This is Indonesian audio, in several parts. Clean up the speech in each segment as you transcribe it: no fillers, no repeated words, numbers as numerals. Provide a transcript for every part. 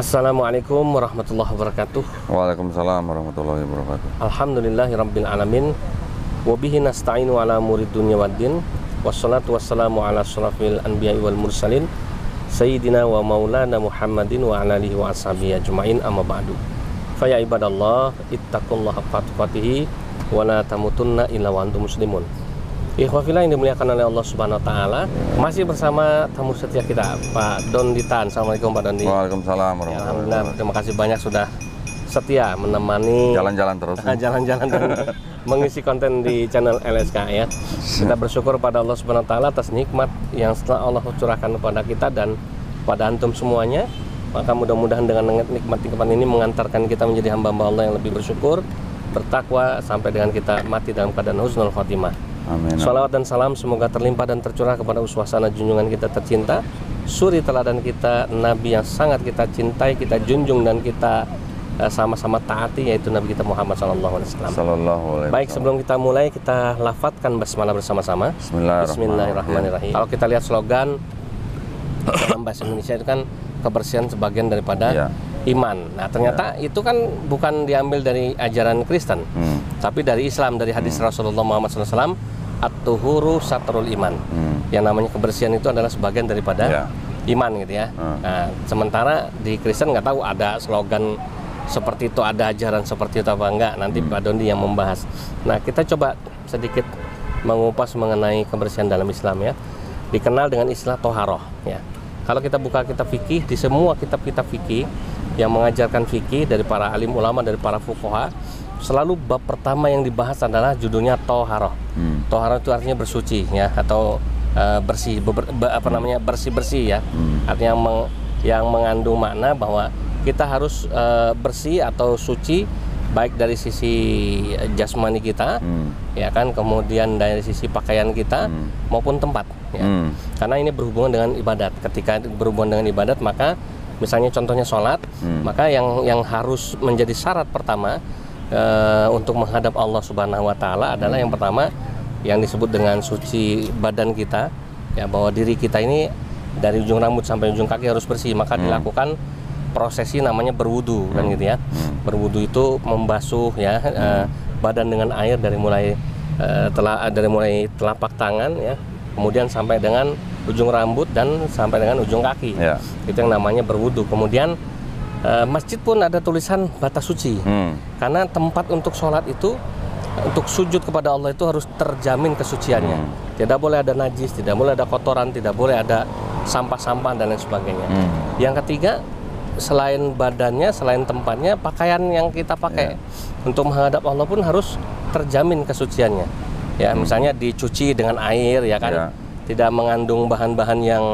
Assalamualaikum warahmatullahi wabarakatuh. Waalaikumsalam warahmatullahi wabarakatuh. Alhamdulillahirabbil alamin. Wa bihi nasta'inu ala umuri dunya waddin. Wassalatu wassalamu ala asyrafil anbiya'i wal mursalin sayyidina wa maulana Muhammadin wa ala alihi wa ashabihi ajmain, amma ba'du. Fa ya ibadallah, ittaqullaha haqqa tuqatih wa la tamutunna illa wa antum muslimun. Ikhwafillah yang dimuliakan oleh Allah Subhanahu wa taala, masih bersama tamu setia kita, Pak Dondi Tan. Assalamualaikum Pak Dondi. Waalaikumsalam Ya, warahmatullahi alhamdulillah, wabarakatuh. terima kasih banyak sudah setia menemani Jalan-jalan terus. jalan-jalan dan mengisi konten di channel LSK ya. Kita bersyukur pada Allah Subhanahu wa taala atas nikmat yang setelah Allah curahkan kepada kita dan pada antum semuanya. Maka mudah-mudahan dengan nikmat-nikmat ini mengantarkan kita menjadi hamba-hamba Allah yang lebih bersyukur, bertakwa sampai dengan kita mati dalam keadaan husnul khotimah. Amin. Shalawat dan salam semoga terlimpah dan tercurah kepada uswasana junjungan kita tercinta, suri teladan kita, Nabi yang sangat kita cintai, kita junjung dan kita sama-sama taati, yaitu Nabi kita Muhammad SAW. Baik, sebelum kita mulai, kita lafadzkan basmalah bersama-sama. Bismillahirrahmanirrahim. Kalau kita lihat slogan dalam bahasa Indonesia itu kan kebersihan sebagian daripada iman. Nah, ternyata itu kan bukan diambil dari ajaran Kristen, tapi dari Islam, dari hadis Rasulullah Muhammad SAW, at-tuhuru satrul iman. Yang namanya kebersihan itu adalah sebagian daripada iman gitu ya. Nah, sementara di Kristen nggak tahu ada slogan seperti itu, ada ajaran seperti itu apa enggak. Nanti Pak Dondi yang membahas. Nah, kita coba sedikit mengupas mengenai kebersihan dalam Islam ya. Dikenal dengan istilah toharoh ya. Kalau kita buka kitab fikih, di semua kitab-kitab fikih yang mengajarkan fikih dari para alim ulama, dari para fuqaha, selalu bab pertama yang dibahas adalah judulnya toharoh. Toharoh itu artinya bersuci ya, atau bersih, bersih-bersih ya. Artinya yang mengandung makna bahwa kita harus bersih atau suci, baik dari sisi jasmani kita, ya kan, kemudian dari sisi pakaian kita maupun tempat. Ya. Karena ini berhubungan dengan ibadat. Ketika berhubungan dengan ibadat, maka misalnya contohnya sholat, maka yang harus menjadi syarat pertama untuk menghadap Allah Subhanahu wa taala adalah yang pertama yang disebut dengan suci badan kita, ya, bahwa diri kita ini dari ujung rambut sampai ujung kaki harus bersih. Maka dilakukan prosesi namanya berwudu kan gitu ya. Berwudu itu membasuh ya badan dengan air dari mulai telapak tangan ya, kemudian sampai dengan ujung rambut dan sampai dengan ujung kaki. Itu yang namanya berwudu. Kemudian masjid pun ada tulisan batas suci. Karena tempat untuk sholat itu, untuk sujud kepada Allah itu harus terjamin kesuciannya. Tidak boleh ada najis, tidak boleh ada kotoran, tidak boleh ada sampah-sampah dan lain sebagainya. Yang ketiga, selain badannya, selain tempatnya, pakaian yang kita pakai untuk menghadap Allah pun harus terjamin kesuciannya. Ya, misalnya dicuci dengan air ya kan, tidak mengandung bahan-bahan yang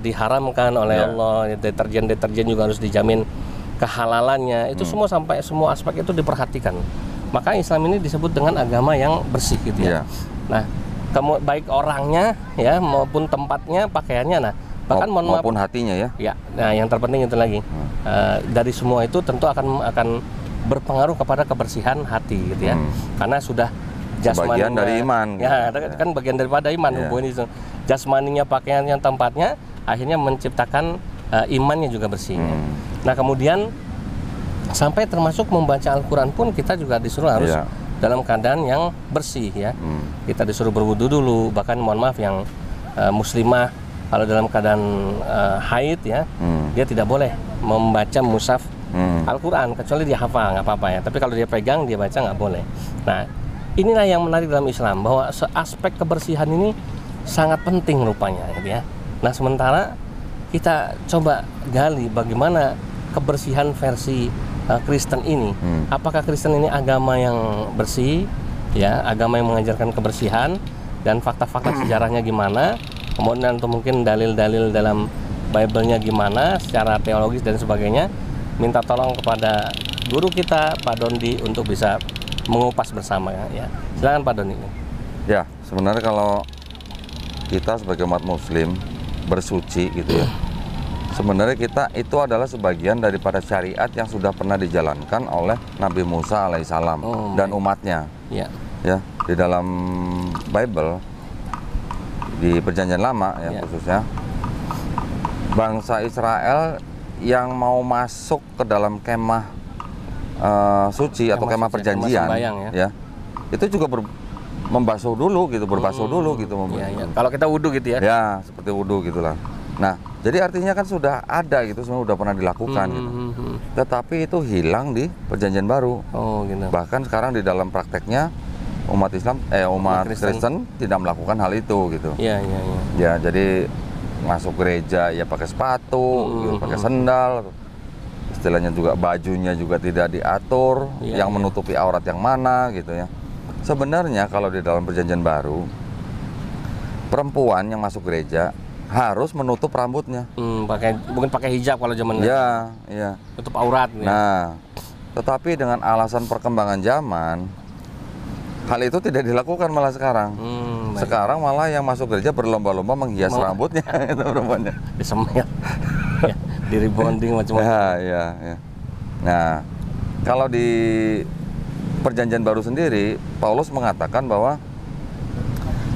diharamkan oleh Allah. Deterjen juga harus dijamin kehalalannya. Itu semua, sampai semua aspek itu diperhatikan. Maka Islam ini disebut dengan agama yang bersih gitu ya. Nah, baik orangnya ya maupun tempatnya, pakaiannya. Nah, bahkan maupun hatinya ya. Ya, nah yang terpenting itu lagi. Dari semua itu tentu akan berpengaruh kepada kebersihan hati gitu ya. Karena sudah jasmaninya, bagian dari iman. Ya, kan bagian daripada iman. Hubungan itu. Jasmaninya, pakaiannya, tempatnya, akhirnya menciptakan imannya juga bersih. Nah, kemudian sampai termasuk membaca Al-Quran pun kita juga disuruh harus dalam keadaan yang bersih ya. Kita disuruh berwudu dulu. Bahkan mohon maaf, yang muslimah kalau dalam keadaan haid ya, dia tidak boleh membaca mushaf Al-Quran, kecuali dia hafal, nggak apa-apa ya. Tapi kalau dia pegang, dia baca nggak boleh. Nah, inilah yang menarik dalam Islam, bahwa aspek kebersihan ini sangat penting rupanya gitu ya. Nah, sementara kita coba gali bagaimana kebersihan versi Kristen ini. Apakah Kristen ini agama yang bersih ya, agama yang mengajarkan kebersihan, dan fakta-fakta sejarahnya gimana, kemudian atau mungkin dalil-dalil dalam Bible-nya gimana secara teologis dan sebagainya. Minta tolong kepada guru kita Pak Dondi untuk bisa mengupas bersama ya. Silakan Pak Dondi. Ya, sebenarnya kalau kita sebagai umat muslim bersuci gitu ya, sebenarnya kita itu adalah sebagian daripada syariat yang sudah pernah dijalankan oleh Nabi Musa alaihissalam dan umatnya. Ya, di dalam Bible, di Perjanjian Lama ya, khususnya bangsa Israel yang mau masuk ke dalam kemah suci atau kemah perjanjian, ya, itu juga membasuh dulu gitu, berbasuh dulu gitu. Ya. Kalau kita wudhu gitu ya? Ya, seperti wudhu gitulah. Nah, jadi artinya kan sudah ada gitu, semua udah pernah dilakukan gitu. Tetapi itu hilang di perjanjian baru. Oh, gitu. Bahkan sekarang di dalam prakteknya umat Kristen tidak melakukan hal itu gitu. Iya. Ya, jadi masuk gereja ya pakai sepatu, gitu, pakai sendal. Istilahnya juga bajunya juga tidak diatur, yang menutupi aurat yang mana gitu ya. Sebenarnya kalau di dalam perjanjian baru, perempuan yang masuk gereja harus menutup rambutnya. Mungkin pakai hijab kalau zaman dulu. Iya. Tutup aurat. Nah, tetapi dengan alasan perkembangan zaman, hal itu tidak dilakukan malah sekarang. Sekarang malah yang masuk gereja berlomba-lomba menghias rambutnya itu perempuannya. Disemir. Ya, di rebonding macam-macam. Ya. Nah, kalau di perjanjian baru sendiri, Paulus mengatakan bahwa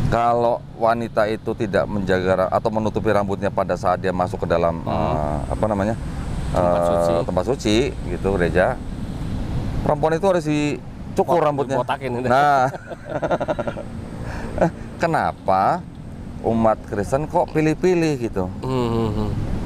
kalau wanita itu tidak menjaga atau menutupi rambutnya pada saat dia masuk ke dalam tempat suci gitu, gereja, perempuan itu harus dicukur rambutnya. Nah, kenapa umat Kristen kok pilih-pilih gitu?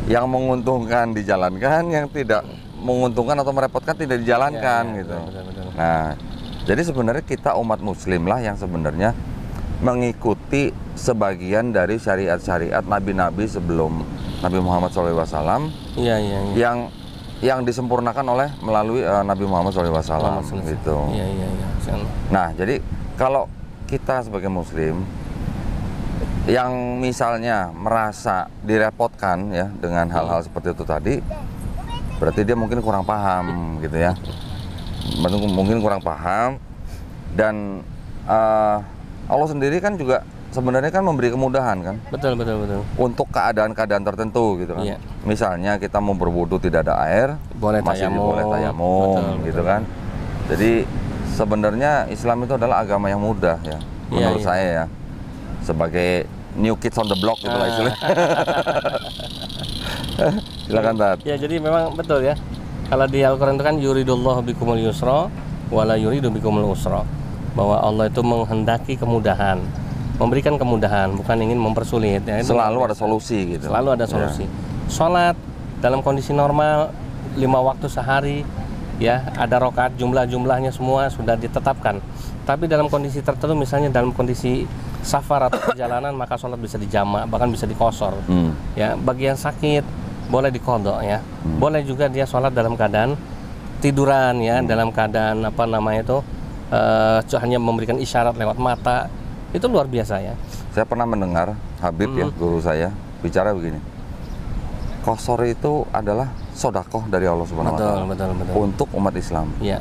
Yang menguntungkan dijalankan, yang tidak menguntungkan atau merepotkan tidak dijalankan gitu. Betul. Nah, jadi sebenarnya kita umat Muslim lah yang sebenarnya mengikuti sebagian dari syariat-syariat nabi-nabi sebelum Nabi Muhammad SAW. Iya. Yang disempurnakan melalui Nabi Muhammad SAW gitu. Iya. Nah, jadi kalau kita sebagai Muslim yang misalnya merasa direpotkan ya dengan hal-hal seperti itu tadi, berarti dia mungkin kurang paham gitu ya. Mungkin kurang paham, dan Allah sendiri kan juga sebenarnya kan memberi kemudahan kan. Betul. Untuk keadaan-keadaan tertentu gitu kan. Iya. Misalnya kita mau berwudu tidak ada air, masih boleh tayamum gitu kan. Jadi sebenarnya Islam itu adalah agama yang mudah ya, menurut saya ya. Sebagai new kids on the block gitu lah istilahnya. Silakan Tat. Ya, jadi memang betul ya. Kalau di Al-Quran itu kan yuridullahu bikumul yusra wala yuridu bikumul usra. Bahwa Allah itu menghendaki kemudahan, memberikan kemudahan, bukan ingin mempersulit ya. Selalu ada solusi gitu. Selalu ada solusi. Sholat dalam kondisi normal 5 waktu sehari ya, ada rakaat jumlahnya semua sudah ditetapkan. Tapi dalam kondisi tertentu, misalnya dalam kondisi safar atau perjalanan, maka sholat bisa dijamak, bahkan bisa dikosor. Ya, bagi yang sakit boleh diqadha ya. Boleh juga dia sholat dalam keadaan tiduran ya, dalam keadaan hanya memberikan isyarat lewat mata. Itu luar biasa ya. Saya pernah mendengar Habib ya, guru saya, bicara begini. Qasar itu adalah sodakoh dari Allah Subhanahu wa Ta'ala. Betul. Untuk umat Islam. Iya.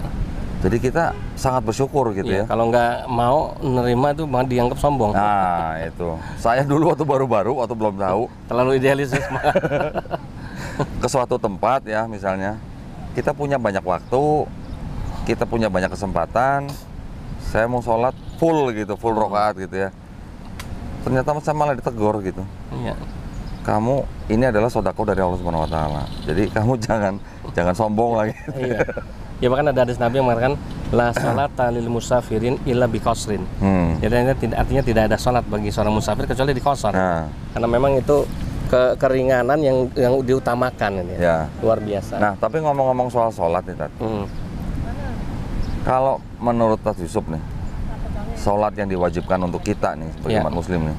Jadi kita sangat bersyukur gitu ya. Kalau nggak mau nerima itu malah dianggap sombong. Nah itu, saya dulu waktu baru-baru, waktu belum tahu, terlalu idealis. Ke suatu tempat ya misalnya, kita punya banyak waktu, kita punya banyak kesempatan, saya mau sholat full rakaat gitu ya. Ternyata saya malah ditegur gitu. Iya. Kamu ini adalah sedekah dari Allah Subhanahu wa Ta'ala. Jadi kamu jangan sombong lagi. Iya. Ya, bahkan ada hadis Nabi yang mengatakan la salata lil musafirin illa bi qasrin. Jadi artinya tidak ada salat bagi seorang musafir kecuali di qasar. Karena memang itu keringanan yang diutamakan ini. Ya. Luar biasa. Nah, tapi ngomong-ngomong soal salat nih, Tat. Kalau menurut Tat Yusuf nih, salat yang diwajibkan untuk kita nih sebagai umat muslim nih.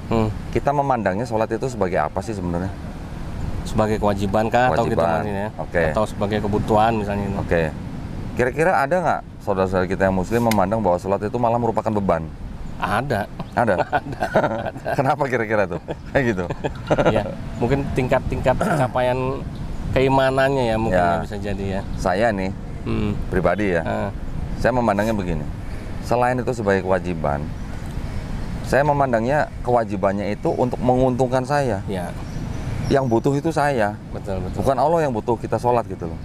Kita memandangnya salat itu sebagai apa sih sebenarnya? Sebagai kewajiban kah atau kita ya? Atau sebagai kebutuhan misalnya ini. Oke. Kira-kira ada nggak saudara-saudara kita yang muslim memandang bahwa sholat itu malah merupakan beban? Ada. Kenapa kira-kira tuh? Kayak gitu. Ya, mungkin tingkat pencapaian keimanannya ya mungkin ya, bisa jadi ya. Saya nih pribadi ya, saya memandangnya begini. Selain itu sebagai kewajiban, saya memandangnya kewajibannya itu untuk menguntungkan saya. Ya. Yang butuh itu saya. Betul. Bukan Allah yang butuh kita sholat gitu loh.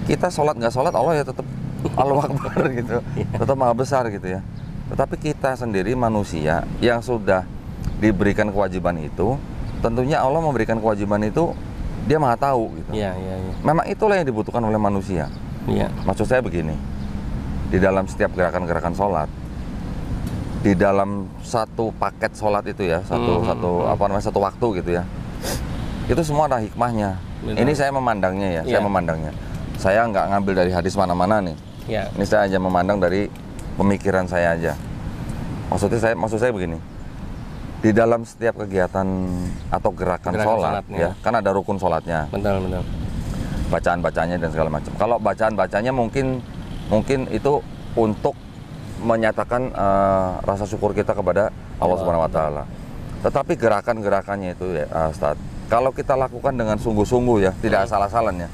Kita sholat nggak sholat, Allah ya tetap Allah Akbar gitu, tetap Maha Besar gitu ya. Tetapi kita sendiri manusia yang sudah diberikan kewajiban itu, tentunya Allah memberikan kewajiban itu Dia maha tahu gitu. Iya, iya, iya. Memang itulah yang dibutuhkan oleh manusia. Iya. Maksud saya begini, di dalam setiap gerakan-gerakan sholat, di dalam satu paket sholat itu ya, satu waktu gitu ya, itu semua ada hikmahnya. Betul. Ini saya memandangnya ya, saya memandangnya. Saya nggak ngambil dari hadis mana-mana nih. Iya. Ini saya aja memandang dari pemikiran saya aja. Maksud saya begini, di dalam setiap kegiatan atau gerakan sholat, ya, kan ada rukun sholatnya. Betul, betul. Bacaan-bacanya dan segala macam. Kalau bacaan-bacanya mungkin itu untuk menyatakan rasa syukur kita kepada Allah Subhanahu wa taala. Tetapi gerakan-gerakannya itu ya, Ustaz, kalau kita lakukan dengan sungguh-sungguh ya, tidak asal-asalan ya,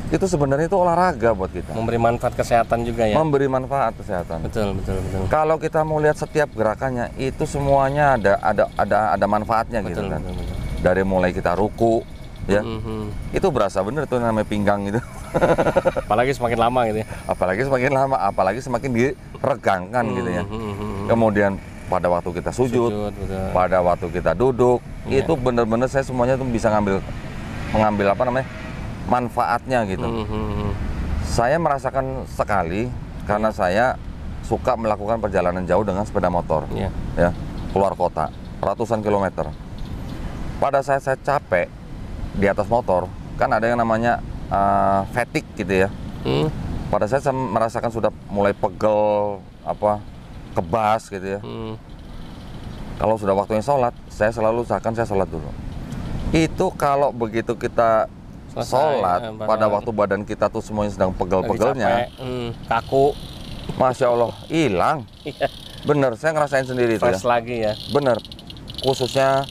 itu sebenarnya itu olahraga buat kita. Memberi manfaat kesehatan juga ya. Memberi manfaat kesehatan. Betul, betul, betul. Kalau kita mau lihat setiap gerakannya, itu semuanya ada manfaatnya gitu kan. Betul, betul. Dari mulai kita ruku ya, itu berasa bener tuh namanya pinggang gitu. Apalagi semakin lama gitu ya. Apalagi semakin lama, apalagi semakin diregangkan gitu ya. Kemudian pada waktu kita sujud, pada waktu kita duduk, itu bener-bener saya semuanya tuh bisa mengambil apa namanya, manfaatnya gitu. Saya merasakan sekali karena saya suka melakukan perjalanan jauh dengan sepeda motor, ya, keluar kota, ratusan kilometer. Pada saat saya capek di atas motor, kan ada yang namanya fatigue gitu ya. Pada saat saya merasakan sudah mulai pegel, kebas gitu ya. Kalau sudah waktunya sholat, saya selalu usahakan saya sholat dulu. Itu kalau begitu kita sholat, pada waktu badan kita tuh semuanya sedang pegel-pegelnya, kaku, Masya Allah, hilang. Bener, saya ngerasain sendiri itu ya. Lagi ya. Bener, khususnya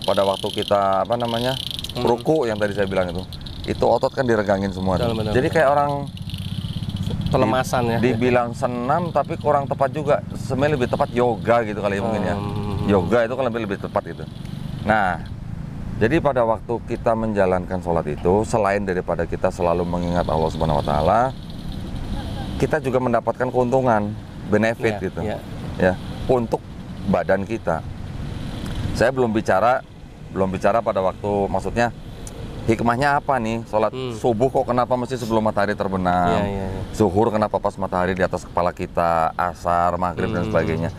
pada waktu kita ruku yang tadi saya bilang itu otot kan diregangin semua. Betul, jadi kayak orang pelemasan ya. Dibilang senam tapi kurang tepat juga. Sebenarnya lebih tepat yoga gitu kali ya mungkin ya. Yoga itu kan lebih tepat gitu. Nah, jadi pada waktu kita menjalankan sholat itu, selain daripada kita selalu mengingat Allah Subhanahu wa taala, kita juga mendapatkan keuntungan, benefit gitu. Ya, untuk badan kita. Saya belum bicara pada waktu, maksudnya hikmahnya apa nih sholat subuh kok kenapa mesti sebelum matahari terbenam, zuhur kenapa pas matahari di atas kepala kita, asar, maghrib dan sebagainya.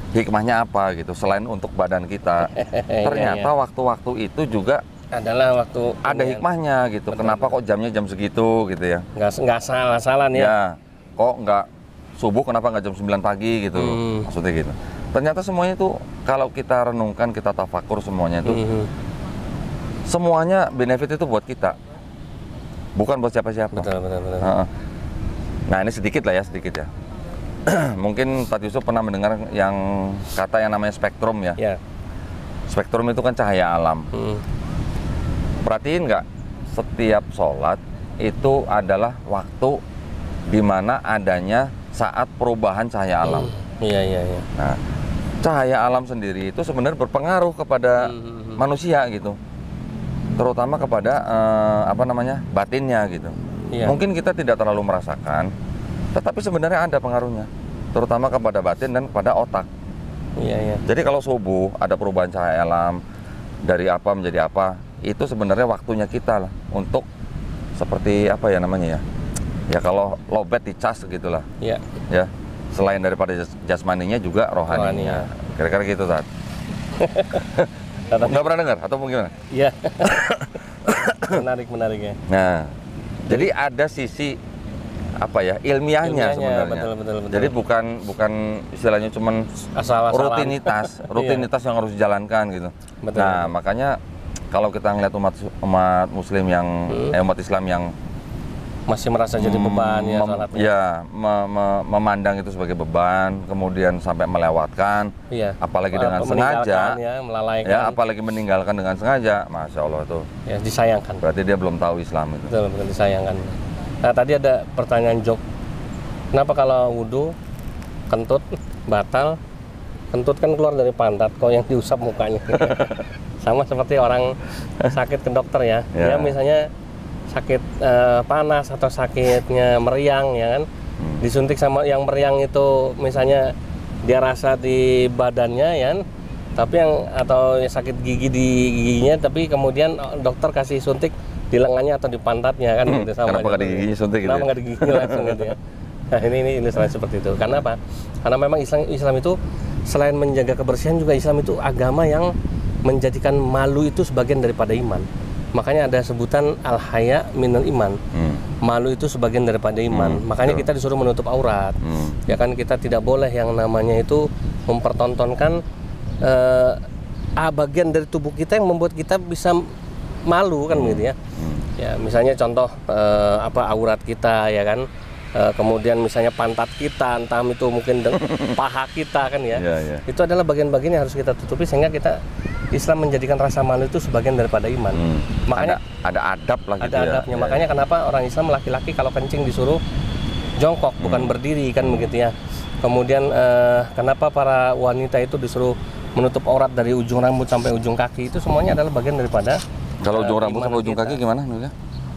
Hikmahnya apa gitu selain untuk badan kita. Ternyata waktu-waktu itu juga adalah waktu ada hikmahnya gitu. Betul, kenapa kok jamnya jam segitu gitu ya. Nggak salah-salah ya. Ya, kok nggak subuh kenapa nggak jam 9 pagi gitu. Maksudnya gitu. Ternyata semuanya itu kalau kita renungkan, kita tafakur semuanya itu semuanya benefit itu buat kita, bukan buat siapa-siapa. Betul. Nah ini sedikit ya. Mungkin Pak Yusuf pernah mendengar yang kata yang namanya spektrum ya. Spektrum itu kan cahaya alam. Perhatiin nggak, setiap sholat itu adalah waktu di mana adanya saat perubahan cahaya alam. Iya. Nah, cahaya alam sendiri itu sebenarnya berpengaruh kepada manusia gitu. Terutama kepada batinnya gitu. Mungkin kita tidak terlalu merasakan, tetapi sebenarnya ada pengaruhnya, terutama kepada batin dan kepada otak. Jadi kalau subuh ada perubahan cahaya alam dari apa menjadi apa, itu sebenarnya waktunya kita lah untuk seperti apa ya namanya ya. Ya kalau lowbat dicas gitulah. Ya. Selain daripada jasmaninya juga rohaninya. Kira-kira gitu saat. Nggak pernah dengar atau gimana? Iya. Menarik ya. Nah, jadi ada sisi ilmiahnya sebenarnya. Betul. Jadi bukan istilahnya cuman rutinitas yang harus dijalankan gitu. Betul. Nah, makanya kalau kita ngeliat umat muslim yang umat Islam yang masih merasa jadi beban ya sholatnya. Ya, memandang itu sebagai beban, kemudian sampai melewatkan, apalagi dengan sengaja, melalaikan. Ya, apalagi meninggalkan dengan sengaja, Masya Allah itu. Ya, disayangkan. Berarti dia belum tahu Islam itu. Betul, disayangkan. Nah, tadi ada pertanyaan jok. Kenapa kalau wudhu kentut batal? Kentut kan keluar dari pantat, kok yang diusap mukanya. Sama seperti orang sakit ke dokter ya. Dia misalnya sakit panas atau sakitnya meriang ya kan, disuntik sama yang meriang itu misalnya dia rasa di badannya ya kan, tapi atau sakit gigi di giginya, tapi kemudian dokter kasih suntik di lengannya atau di pantatnya kan gitu sama. Kenapa nggak di giginya suntik gitu? Kenapa nggak di giginya langsung gitu ya? Nah ini ilustrasi seperti itu. Karena apa? Karena memang Islam itu selain menjaga kebersihan juga Islam itu agama yang menjadikan malu itu sebagian daripada iman. Makanya ada sebutan al-haya minal iman. Malu itu sebagian daripada iman. Makanya kita disuruh menutup aurat. Ya kan kita tidak boleh yang namanya itu mempertontonkan bagian dari tubuh kita yang membuat kita bisa malu kan gitu ya. Ya misalnya contoh aurat kita ya kan. Kemudian misalnya pantat kita, entah itu mungkin paha kita kan ya. Itu adalah bagian-bagian yang harus kita tutupi sehingga kita Islam menjadikan rasa malu itu sebagian daripada iman. Makanya ada adab lah gitu. Ada adabnya. Makanya kenapa orang Islam laki-laki kalau kencing disuruh jongkok bukan berdiri kan begitu ya. Kemudian kenapa para wanita itu disuruh menutup aurat dari ujung rambut sampai ujung kaki, itu semuanya adalah bagian daripada Kalau ujung rambut sampai ujung kaki gimana?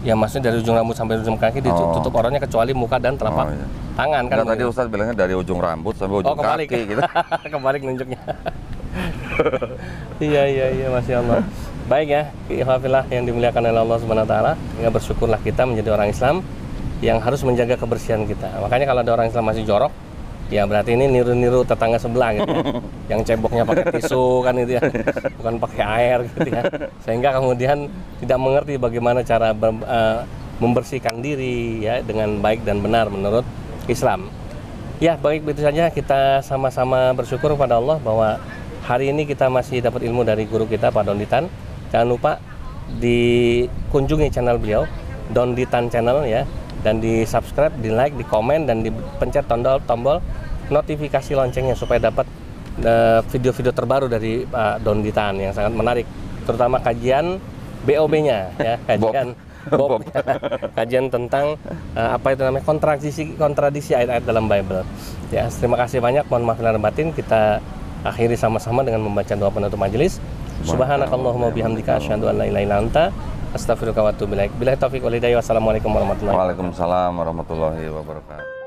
Ya maksudnya dari ujung rambut sampai ujung kaki ditutup auratnya kecuali muka dan telapak tangan kan. Tadi Ustaz bilangnya dari ujung rambut sampai ujung kaki gitu. Kebalik nunjuknya. Iya Masya Allah. Baik ya, ikhwafillah yang dimuliakan oleh Allah Subhanahu wa taala, ya bersyukurlah kita menjadi orang Islam yang harus menjaga kebersihan kita. Makanya kalau ada orang Islam masih jorok, ya berarti ini niru-niru tetangga sebelah gitu ya. Yang ceboknya pakai tisu kan gitu ya, bukan pakai air gitu ya. Sehingga kemudian tidak mengerti bagaimana cara membersihkan diri ya dengan baik dan benar menurut Islam. Ya, baik begitu saja kita sama-sama bersyukur kepada Allah bahwa hari ini kita masih dapat ilmu dari guru kita Pak Donditan. Jangan lupa dikunjungi channel beliau, Donditan Channel ya, dan di subscribe, di like, di komen, dan dipencet tombol notifikasi loncengnya supaya dapat video-video terbaru dari Pak Donditan yang sangat menarik, terutama kajian BOB-nya ya, kajian Bob. Kajian tentang apa itu namanya kontradiksi ayat-ayat dalam Bible. Ya, terima kasih banyak. Mohon maaf lahir batin. Kita akhiri sama-sama dengan membaca doa penutup majelis. Subhanakallahumma bihamdika asyhadu an la ilaha illa anta astaghfiruka wa atubu ilaik. Billahi taufiq wal hidayah. Wassalamualaikum warahmatullahi wabarakatuh. Waalaikumsalam warahmatullahi wabarakatuh.